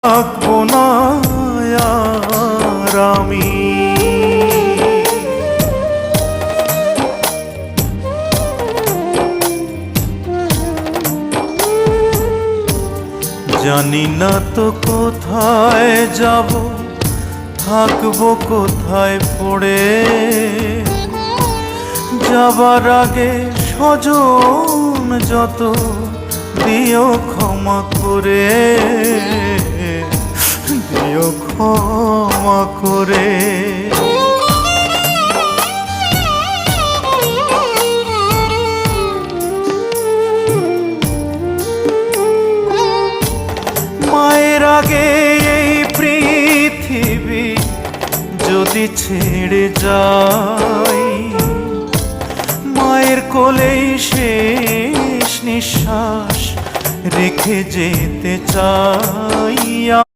থাকবো না আর আমি। জানি না তো কোথায় যাব, থাকবো কোথায় পড়ে। যাবার আগে স্বজন যত দিও ক্ষমা করে, দিও ক্ষমা করে। মায়ের আগে এই পৃথিবী যদি ছেড়ে যাই, মায়ের কোলেই শেষ নিঃশ্বাস রেখে যেতে চাই।